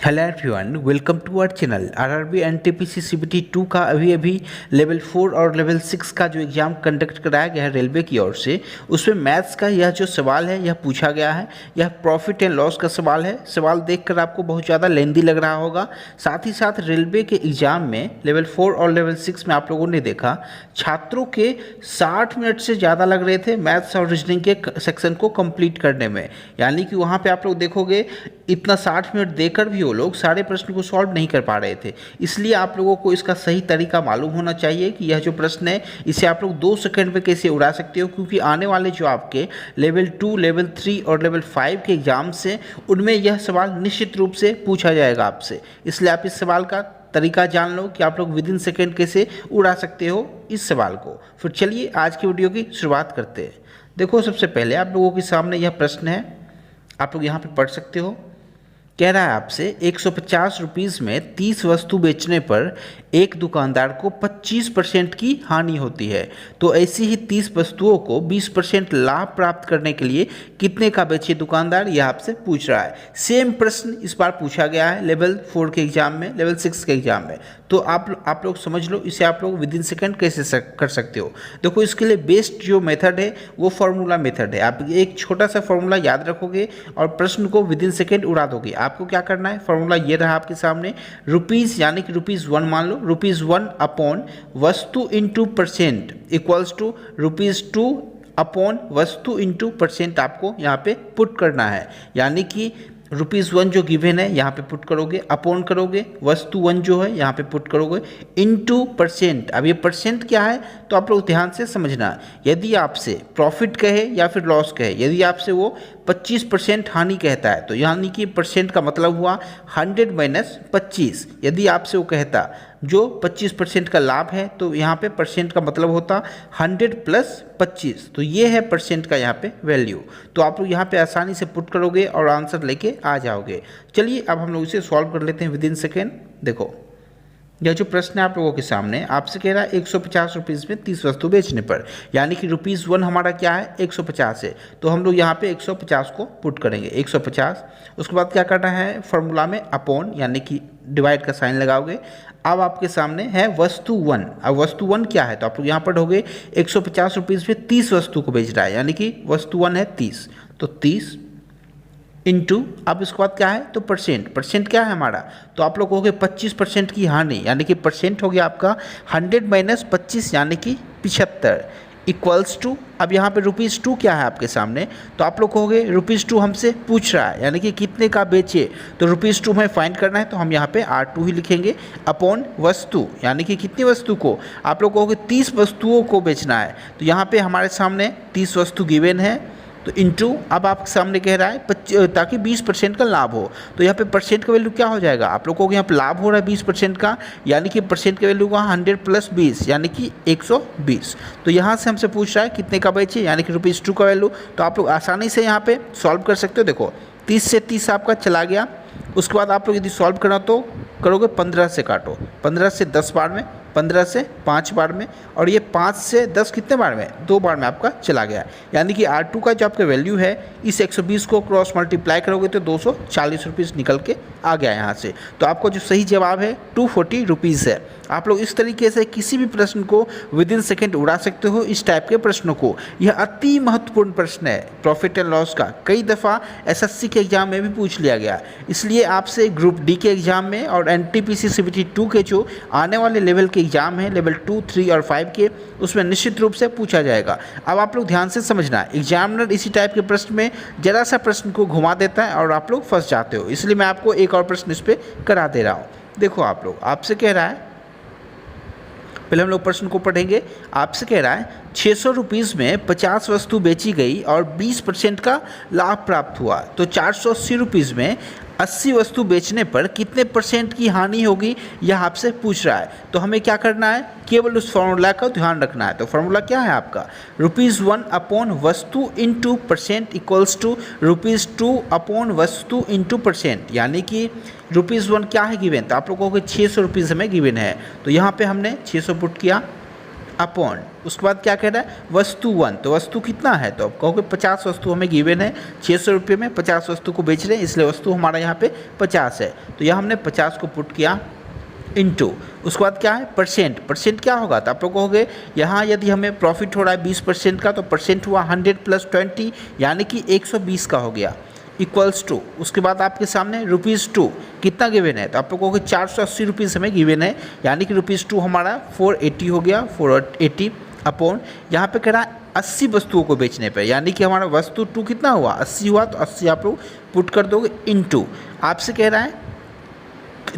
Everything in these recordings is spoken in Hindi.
Hello everyone, welcome to our channel. RRB NTPC CBT 2 का अभी लेवल 4 और लेवल 6 का जो एग्ज़ाम कंडक्ट कराया गया है रेलवे की ओर से, उसमें मैथ्स का यह जो सवाल है यह पूछा गया है। यह प्रॉफिट एंड लॉस का सवाल है। सवाल देखकर आपको बहुत ज़्यादा लेंदी लग रहा होगा। साथ ही साथ रेलवे के एग्ज़ाम में लेवल 4 और लेवल 6 में आप लोगों ने देखा छात्रों के 60 मिनट से ज़्यादा लग रहे थे मैथ्स और रीजनिंग के सेक्शन को कंप्लीट करने में। यानी कि वहाँ पे आप लोग देखोगे इतना 60 मिनट देकर भी वो लोग सारे प्रश्न को सॉल्व नहीं कर पा रहे थे। इसलिए आप लोगों को इसका सही तरीका मालूम होना चाहिए कि यह जो प्रश्न है इसे आप लोग 2 सेकंड में कैसे उड़ा सकते हो, क्योंकि आने वाले जो आपके लेवल 2, लेवल 3 और लेवल 5 के एग्जाम से उनमें यह सवाल निश्चित रूप से पूछा जाएगा आपसे। इसलिए आप इस सवाल का तरीका जान लो कि आप लोग विद इन सेकेंड कैसे उड़ा सकते हो इस सवाल को। फिर चलिए आज की वीडियो की शुरुआत करते हैं। देखो, सबसे पहले आप लोगों के सामने यह प्रश्न है, आप लोग यहाँ पे पढ़ सकते हो। कह रहा है आपसे 150 रुपीज़ में 30 वस्तु बेचने पर एक दुकानदार को 25% की हानि होती है, तो ऐसी ही 30 वस्तुओं को 20% लाभ प्राप्त करने के लिए कितने का बेचे दुकानदार, यह आपसे पूछ रहा है। सेम प्रश्न इस बार पूछा गया है लेवल 4 के एग्जाम में, लेवल 6 के एग्जाम में। तो आप लोग समझ लो इसे आप लोग विद इन सेकेंड कैसे कर सकते हो। देखो, इसके लिए बेस्ट जो मेथड है वो फार्मूला मेथड है। आप एक छोटा सा फार्मूला याद रखोगे और प्रश्न को विद इन सेकेंड उड़ा दोगे। आपको क्या करना है, फार्मूला ये रहा आपके सामने। रुपीज़ यानी कि ₹1 मान लो, ₹1 अपॉन वस्तु into percent equals to ₹2 upon वस्तु इंटू परसेंट आपको यहाँ पे पुट करना है। यानी कि ₹1 जो गिवन है यहाँ पे पुट करोगे, अपॉन करोगे, वस्तु 1 जो है यहाँ पे पुट करोगे, इनटू परसेंट। अब ये परसेंट क्या है तो आप लोग ध्यान से समझना। यदि आपसे प्रॉफिट कहे या फिर लॉस कहे, यदि आपसे वो 25% हानि कहता है तो यानी कि परसेंट का मतलब हुआ 100 माइनस 25। यदि आपसे वो कहता जो 25% का लाभ है तो यहाँ पे परसेंट का मतलब होता 100 प्लस 25, तो ये है परसेंट का यहाँ पे वैल्यू। तो आप लोग यहाँ पे आसानी से पुट करोगे और आंसर लेके आ जाओगे। चलिए अब हम लोग इसे सॉल्व कर लेते हैं विद इन सेकेंड। देखो, यह जो प्रश्न है आप लोगों के सामने, आपसे कह रहा है 150 रुपीज़ में 30 वस्तु बेचने पर, यानी कि ₹1 हमारा क्या है 150 है, तो हम लोग यहाँ पे 150 को पुट करेंगे 150। उसके बाद क्या करना है, फॉर्मूला में अपॉन यानी कि डिवाइड का साइन लगाओगे। अब आपके सामने है वस्तु 1। अब वस्तु 1 क्या है तो आप लोग यहाँ पर ढोगे 150 रुपीज़ में 30 वस्तु को बेच रहा है, यानी कि वस्तु 1 है 30, तो 30 इंटू, अब इसके बाद क्या है तो परसेंट क्या है हमारा, तो आप लोग कहोगे 25% की हानि, यानी कि परसेंट हो गया आपका 100 माइनस 25 यानी कि 75 इक्वल्स टू, अब यहाँ पे ₹2 क्या है आपके सामने, तो आप लोग कहोगे ₹2 हमसे पूछ रहा है यानी कि कितने का बेचे, तो ₹2 हमें फाइंड करना है तो हम यहाँ पे R2 ही लिखेंगे, अपॉन वस्तु यानी कि कितनी वस्तु को, आप लोग कहोगे 30 वस्तुओं को बेचना है, तो यहाँ पे हमारे सामने 30 वस्तु गिवन है, तो इंटू, अब आपके सामने कह रहा है ताकि 20% का लाभ हो, तो यहाँ पे परसेंट का वैल्यू क्या हो जाएगा, आप लोगों को यहाँ पे लाभ हो रहा है 20% का, यानी कि परसेंट का वैल्यू का 100 प्लस 20 यानी कि 120। तो यहाँ से हमसे पूछ रहा है कितने का बेचे, यानी कि ₹2 का वैल्यू, तो आप लोग आसानी से यहाँ पे सॉल्व कर सकते हो। देखो 30 से 30 आपका चला गया। उसके बाद आप लोग यदि सॉल्व करना तो करोगे 15 से काटो, 15 से 10 बार में, 15 से 5 बार में, और ये 5 से 10 कितने बार में, 2 बार में आपका चला गया। यानी कि R2 का जो आपका वैल्यू है इस 120 को क्रॉस मल्टीप्लाई करोगे तो 240 रुपीज़ निकल के आ गया यहाँ से। तो आपका जो सही जवाब है 240 रुपीज़ है। आप लोग इस तरीके से किसी भी प्रश्न को विद इन सेकेंड उड़ा सकते हो। इस टाइप के प्रश्नों को, यह अति महत्वपूर्ण प्रश्न है प्रॉफिट एंड लॉस का, कई दफ़ा SSC के एग्जाम में भी पूछ लिया गया। इसलिए आपसे ग्रुप डी के एग्जाम में और NTPC CBT 2 के जो आने वाले लेवल के एग्जाम है लेवल 2, 3 और 5 के, उसमें निश्चित रूप से पूछा जाएगा। अब आप लोग ध्यान से समझना, एग्जामिनर इसी टाइप के प्रश्न में जरा सा प्रश्न को घुमा देता है और आप लोग फंस जाते हो। इसलिए मैं आपको एक और प्रश्न इस पर करा दे रहा हूँ। देखो, आप लोग, आपसे कह रहा है, पहले हम लोग प्रश्न को पढ़ेंगे। आपसे कह रहा है 600 रुपीज़ में 50 वस्तु बेची गई और 20% का लाभ प्राप्त हुआ, तो 480 रुपीज़ में 80 वस्तु बेचने पर कितने % की हानि होगी, यह आपसे पूछ रहा है। तो हमें क्या करना है, केवल उस फॉर्मूला का ध्यान रखना है। तो फॉर्मूला क्या है आपका, ₹1 अपॉन वस्तु into percent equals to ₹2 upon वस्तु इंटू परसेंट, यानी कि ₹1 क्या है गिवन, तो आप लोगों को 600 रुपीज़ हमें गिवन है, तो यहाँ पे हमने 600 पुट किया, अपॉन उसके बाद क्या कह रहा है वस्तु 1, तो वस्तु कितना है, तो आप कहोगे 50 वस्तु हमें गिवन है, 600 रुपये में 50 वस्तु को बेच रहे हैं, इसलिए वस्तु हमारा यहाँ पे 50 है। तो यहाँ हमने 50 को पुट किया इनटू, उसके बाद क्या है परसेंट, परसेंट क्या होगा, तो आप लोग कहोगे यहाँ यदि हमें प्रॉफिट हो रहा है 20% का, तो परसेंट हुआ 100 + 20 यानी कि 120 का हो गया, इक्वल्स टू उसके बाद आपके सामने ₹2 कितना गिवन है, तो आप लोग कहोगे 480 रुपीज़ हमें गिवन है, यानी कि ₹2 हमारा 480 हो गया, 480 अपॉन यहाँ पे कह रहा है 80 वस्तुओं को बेचने पर, यानी कि हमारा वस्तु 2 कितना हुआ 80 हुआ, तो 80 आप लोग पुट कर दोगे इनटू, आपसे कह रहा है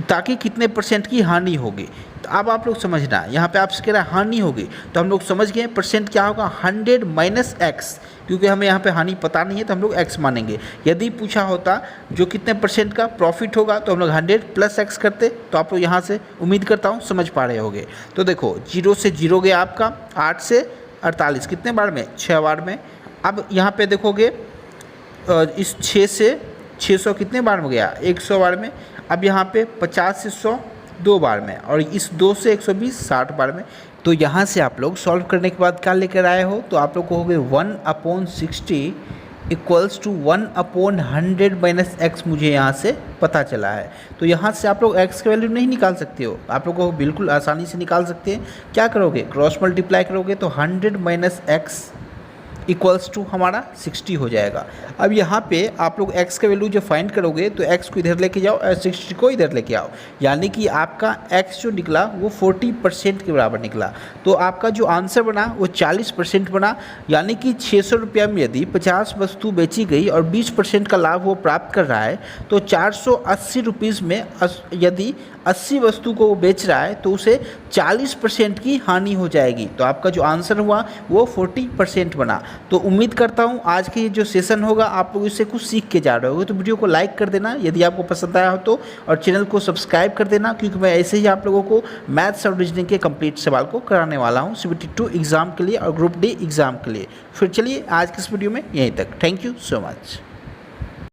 ताकि कितने % की हानि होगी। तो अब आप लोग समझना, यहाँ पे आपसे कह रहा है हानि होगी, तो हम लोग समझ गए परसेंट क्या होगा 100 - x, क्योंकि हमें यहाँ पे हानि पता नहीं है तो हम लोग x मानेंगे। यदि पूछा होता जो कितने % का प्रॉफिट होगा तो हम लोग 100 + x करते, तो आप लोग यहाँ से उम्मीद करता हूँ समझ पा रहे होंगे। तो देखो 0 से 0 गया आपका, 8 से 48 कितने बार में 6 बार में। अब यहाँ पे देखोगे इस 6 से 600 कितने बार में गया 100 बार में। अब यहाँ पे 50 से 100 2 बार में, और इस 2 से 120 60 बार में। तो यहाँ से आप लोग सॉल्व करने के बाद क्या लेकर आए हो, तो आप लोग कहोगे 1/60 = 1/100 - x मुझे यहाँ से पता चला है। तो यहाँ से आप लोग x की वैल्यू नहीं निकाल सकते हो, आप लोग को बिल्कुल आसानी से निकाल सकते हैं। क्या करोगे क्रॉस मल्टीप्लाई करोगे तो 100 - x = हमारा 60 हो जाएगा। अब यहाँ पे आप लोग x का वैल्यू जब फाइंड करोगे तो x को इधर लेके जाओ और 60 को इधर लेके आओ, यानी कि आपका x जो निकला वो 40% के बराबर निकला। तो आपका जो आंसर बना वो 40% बना, यानी कि 600 रुपया में यदि 50 वस्तु बेची गई और 20% का लाभ वो प्राप्त कर रहा है, तो 480 रुपीज़ में यदि 80 वस्तु को वो बेच रहा है तो उसे 40% की हानि हो जाएगी। तो आपका जो आंसर हुआ वो 40% बना। तो उम्मीद करता हूँ आज के ये जो सेशन होगा आप लोग इससे कुछ सीख के जा रहे होगे। तो वीडियो को लाइक कर देना यदि आपको पसंद आया हो तो, और चैनल को सब्सक्राइब कर देना, क्योंकि मैं ऐसे ही आप लोगों को मैथ्स और रीजनिंग के कंप्लीट सवाल को कराने वाला हूँ CBT 2 एग्ज़ाम के लिए और ग्रुप D एग्ज़ाम के लिए। फिर चलिए आज की इस वीडियो में यहीं तक। Thank you so much.